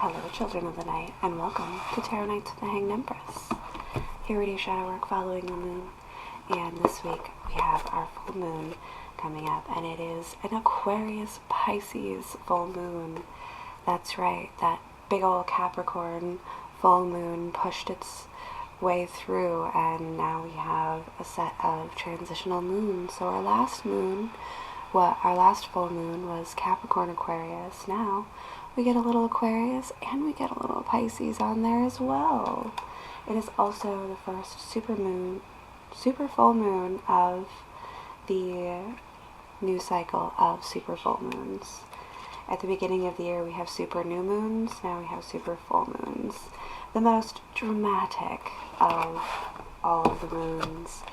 Hello, children of the night, and welcome to Tarot Nights with the Hanged Empress. Here we do shadow work following the moon, and this week we have our full moon coming up, and it is an Aquarius Pisces full moon. That's right, that big old Capricorn full moon pushed its way through, and now we have a set of transitional moons. So our last full moon was Capricorn Aquarius. Now we get a little Aquarius and we get a little Pisces on there as well. It is also the first super full moon of the new cycle of super full moons. At the beginning of the year we have super new moons, now we have super full moons. The most dramatic of all of the moons.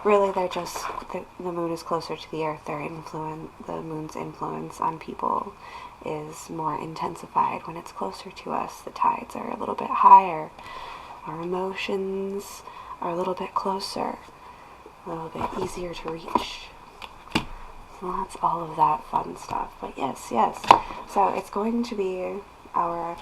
Really, they're just, the moon is closer to the earth. The moon's influence on people is more intensified when it's closer to us. The tides are a little bit higher. Our emotions are a little bit closer, a little bit easier to reach. So that's all of that fun stuff. But yes. So it's going to be our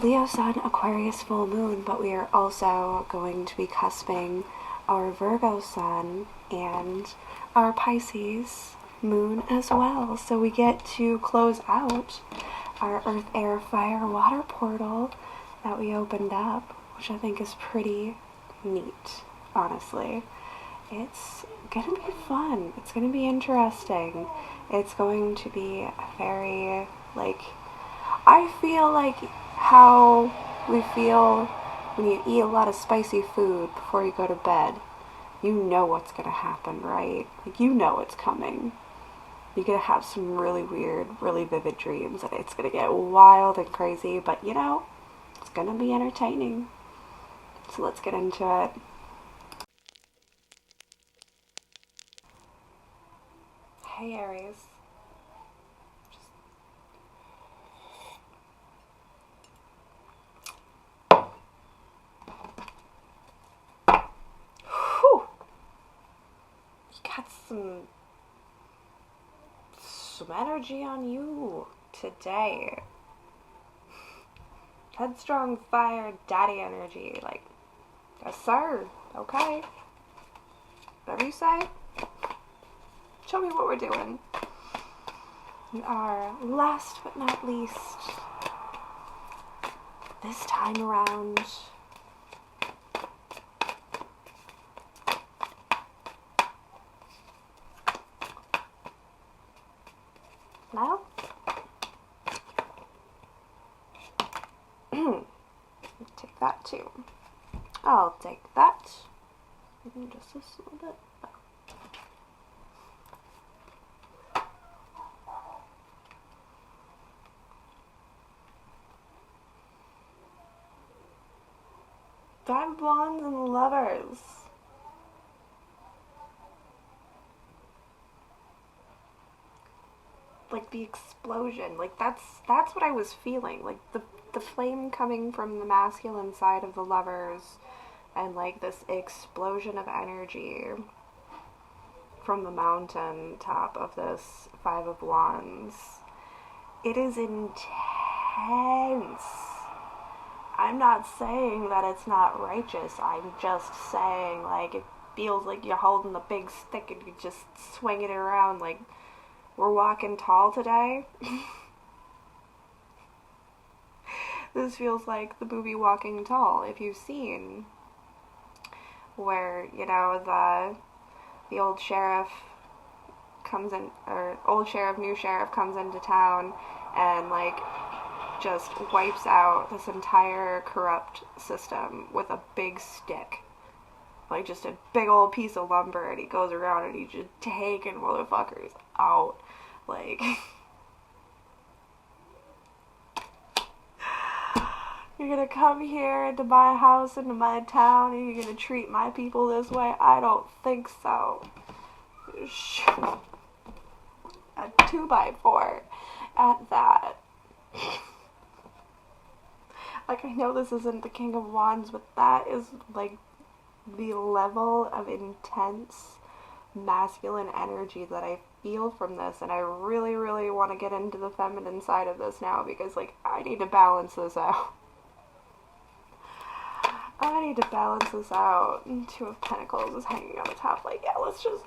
Leo Sun Aquarius full moon, but we are also going to be cusping our Virgo Sun and our Pisces moon as well. So we get to close out our Earth, Air, Fire, Water portal that we opened up, which I think is pretty neat, honestly. It's going to be fun. It's going to be interesting. It's going to be very, I feel like how we feel when you eat a lot of spicy food before you go to bed. You know what's going to happen, right? You know it's coming. You're going to have some really weird, really vivid dreams, and it's going to get wild and crazy, but it's going to be entertaining. So let's get into it. Hey, Aries. Got some energy on you today. Headstrong fire daddy energy. Yes sir, okay. Whatever you say. Show me what we're doing. Our last but not least, this time around, now, take that too. I'll take that. Just this little bit. Five of Wands and the Lovers. The explosion, that's what I was feeling, the flame coming from the masculine side of the Lovers, and this explosion of energy from the mountain top of this Five of Wands. It is intense. I'm not saying that it's not righteous, I'm just saying, it feels like you're holding a big stick and you just swing it around we're walking tall today. This feels like the movie Walking Tall, if you've seen, where, the old sheriff comes in, or new sheriff comes into town and, just wipes out this entire corrupt system with a big stick. Just a big old piece of lumber, and he goes around and he's just taking motherfuckers out. You're gonna come here into my house, into my town, and you're gonna treat my people this way? I don't think so. A 2x4 at that. I know this isn't the King of Wands, but that is, the level of intense masculine energy that I feel from this, and I really, really want to get into the feminine side of this now, because, like, I need to balance this out. I need to balance this out. Two of Pentacles is hanging on the top. Like, yeah, let's just...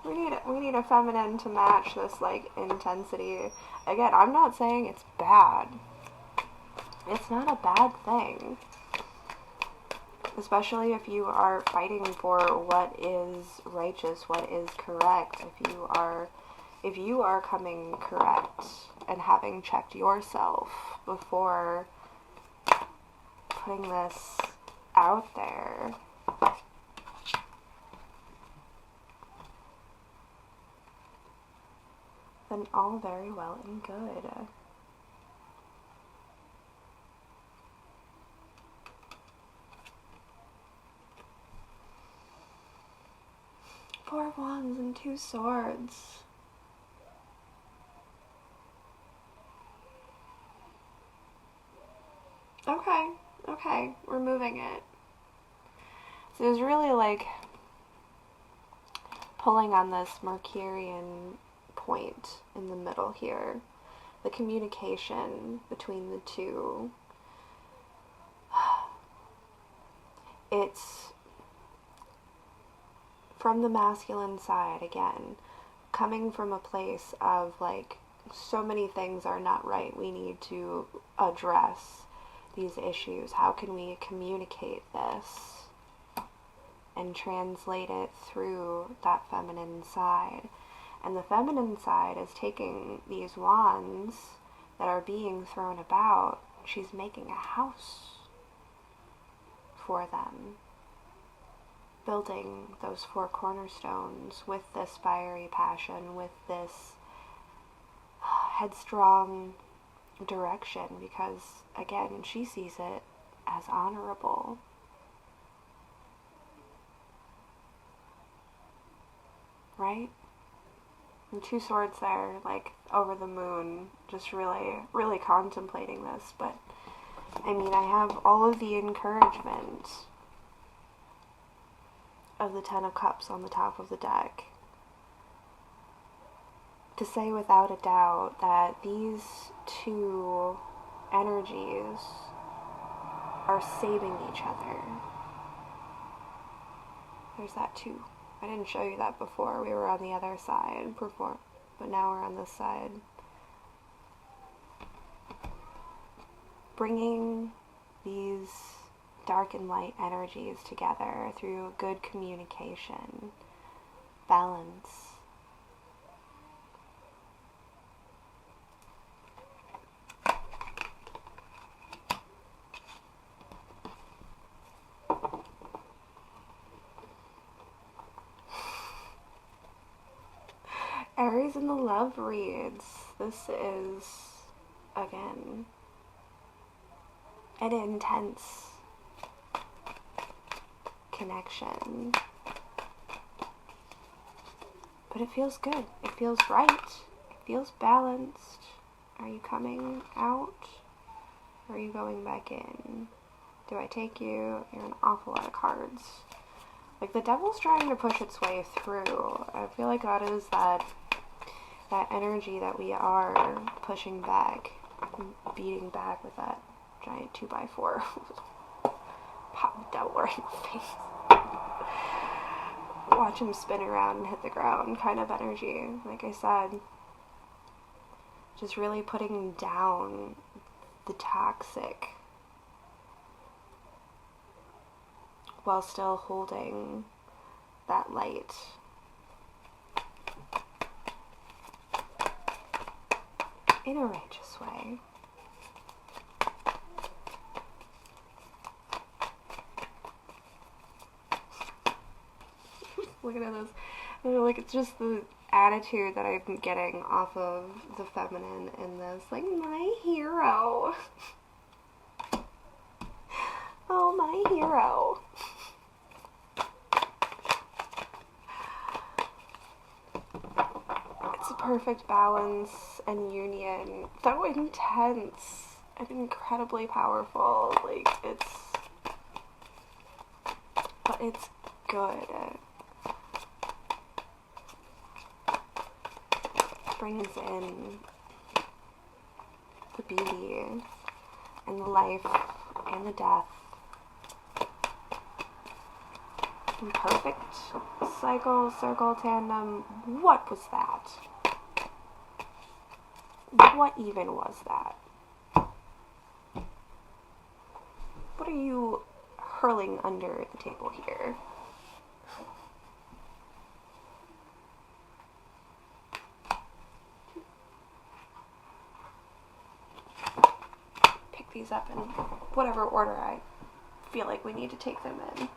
we need a feminine to match this, like, intensity. Again, I'm not saying it's bad. It's not a bad thing. Especially if you are fighting for what is righteous, what is correct. If you are coming correct and having checked yourself before putting this out there, then all very well and good. Four of Wands and Two Swords. Okay, we're moving it. So it was really like pulling on this Mercurian point in the middle here. The communication between the two. It's from the masculine side, again, coming from a place of, like, so many things are not right. We need to address these issues. How can we communicate this and translate it through that feminine side? And the feminine side is taking these wands that are being thrown about. She's making a house for them, building those four cornerstones with this fiery passion, with this headstrong direction, because, again, she sees it as honorable. Right? And Two Swords there, like, over the moon, just really, really contemplating this. But, I mean, I have all of the encouragement of the Ten of Cups on the top of the deck to say without a doubt that these two energies are saving each other. There's that too. I didn't show you that before. We were on the other side before, but now we're on this side. Bringing these dark and light energies together through good communication, balance. Aries in the love reads. This is, again, an intense connection. But it feels good. It feels right. It feels balanced. Are you coming out? Or are you going back in? Do I take you? You're an awful lot of cards. Like, the devil's trying to push its way through. I feel like that is that energy that we are pushing back, beating back with that giant 2x4. Pop the devil right in the face. Watch him spin around and hit the ground kind of energy. Like I said, just really putting down the toxic while still holding that light. In a righteous way. Looking at this, like, it's just the attitude that I'm getting off of the feminine in this. Like, my hero. Oh, my hero. It's a perfect balance and union. So intense and incredibly powerful. Like, but it's good. brings in the beauty and the life and the death. And perfect cycle, circle, tandem. What was that? What even was that? What are you hurling under the table here? Pick these up in whatever order I feel like we need to take them in.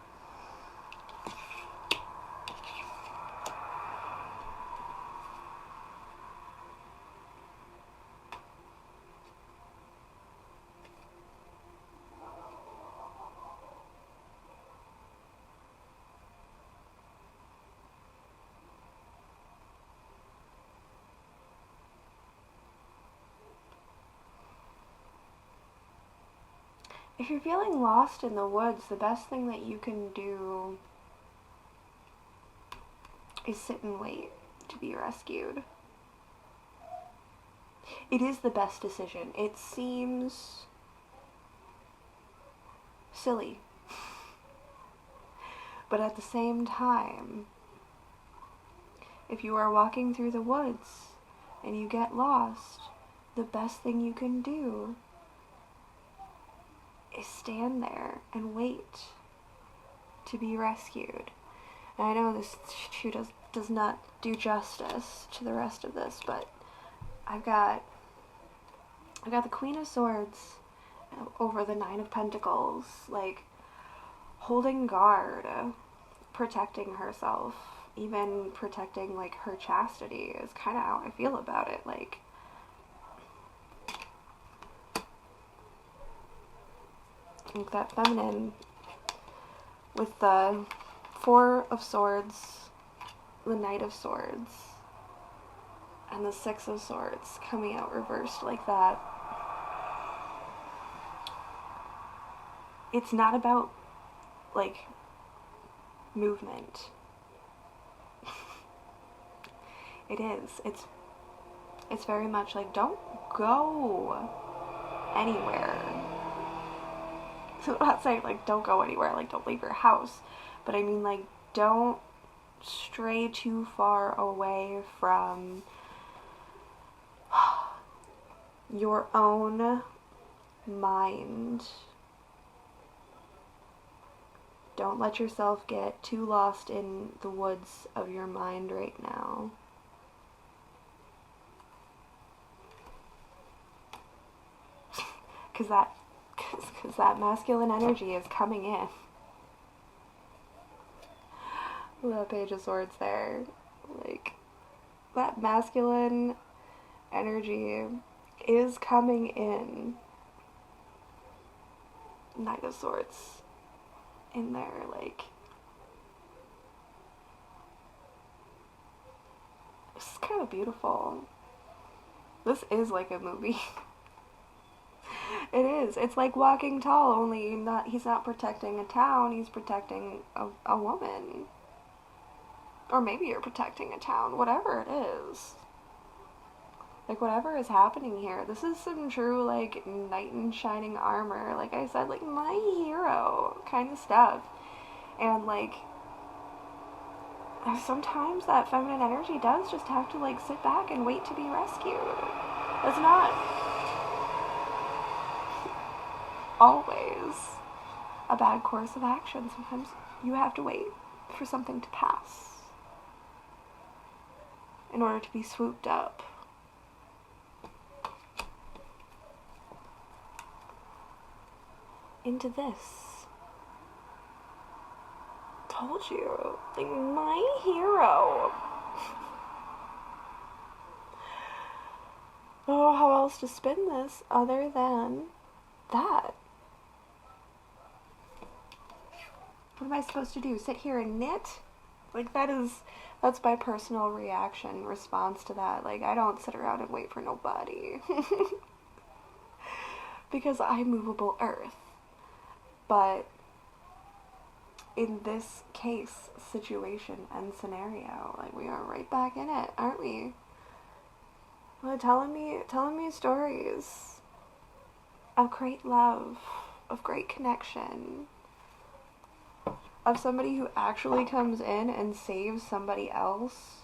If you're feeling lost in the woods, the best thing that you can do is sit and wait to be rescued. It is the best decision. It seems silly. But at the same time, if you are walking through the woods and you get lost, the best thing you can do is stand there and wait to be rescued. And I know this shoe does not do justice to the rest of this, but I've got the Queen of Swords over the Nine of Pentacles, like holding guard, protecting herself, even protecting like her chastity is kind of how I feel about it. Like, that feminine with the Four of Swords, the Knight of Swords, and the Six of Swords coming out reversed like that. It's not about like movement. It is. It's very much like, don't go anywhere. So I'm not saying like don't go anywhere, like don't leave your house, but I mean like don't stray too far away from your own mind. Don't let yourself get too lost in the woods of your mind right now. Because that masculine energy is coming in. That Page of Swords there. Like, that masculine energy is coming in. Knight of Swords in there, like, it's kind of beautiful. This is like a movie. It is. It's like Walking Tall, only he's not protecting a town, he's protecting a woman. Or maybe you're protecting a town, whatever it is. Like, whatever is happening here, this is some true, like, knight in shining armor. Like I said, like, my hero kind of stuff. And, like, sometimes that feminine energy does just have to, like, sit back and wait to be rescued. It's not always a bad course of action. Sometimes you have to wait for something to pass in order to be swooped up. Into this. Told you. Like, my hero. Oh, how else to spin this other than that? What am I supposed to do? Sit here and knit? Like, that's my personal reaction, response to that. Like, I don't sit around and wait for nobody. Because I'm movable earth. But in this case, situation, and scenario, like, we are right back in it, aren't we? Well, telling me stories of great love, of great connection, of somebody who actually comes in and saves somebody else.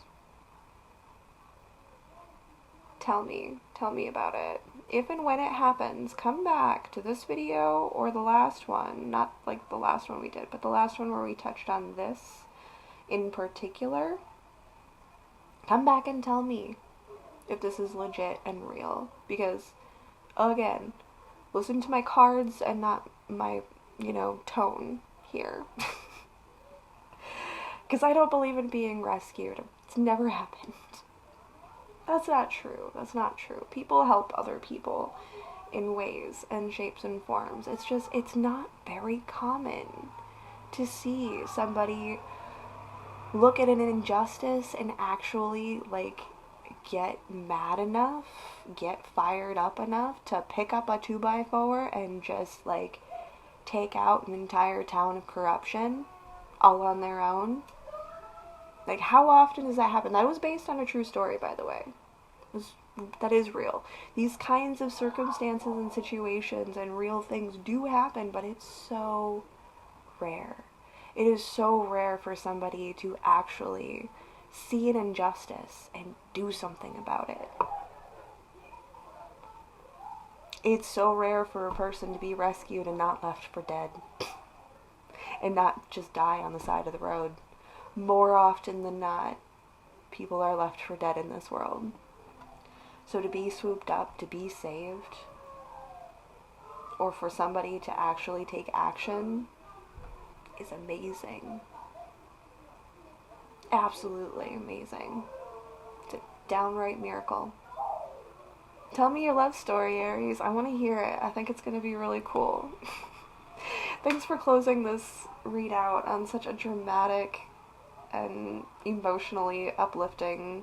Tell me about it. If and when it happens, come back to this video or the last one. Not like the last one we did, but the last one where we touched on this in particular. Come back and tell me if this is legit and real. Because, again, listen to my cards and not my, tone here. Because I don't believe in being rescued. It's never happened. That's not true. That's not true. People help other people in ways and shapes and forms. It's just, it's not very common to see somebody look at an injustice and actually, like, get mad enough, get fired up enough to pick up a 2x4 and just, like, take out an entire town of corruption all on their own. Like, how often does that happen? That was based on a true story, by the way. That is real. These kinds of circumstances and situations and real things do happen, but it's so rare. It is so rare for somebody to actually see an injustice and do something about it. It's so rare for a person to be rescued and not left for dead. And not just die on the side of the road. More often than not, people are left for dead in this world. So to be swooped up, to be saved, or for somebody to actually take action is amazing. Absolutely amazing. It's a downright miracle. Tell me your love story, Aries. I want to hear it. I think it's going to be really cool. Thanks for closing this readout on such a dramatic and emotionally uplifting,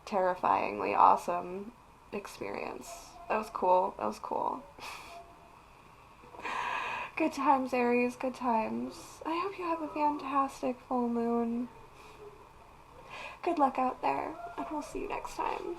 terrifyingly awesome experience. That was cool. That was cool. Good times, Aries. Good times. I hope you have a fantastic full moon. Good luck out there, and we'll see you next time.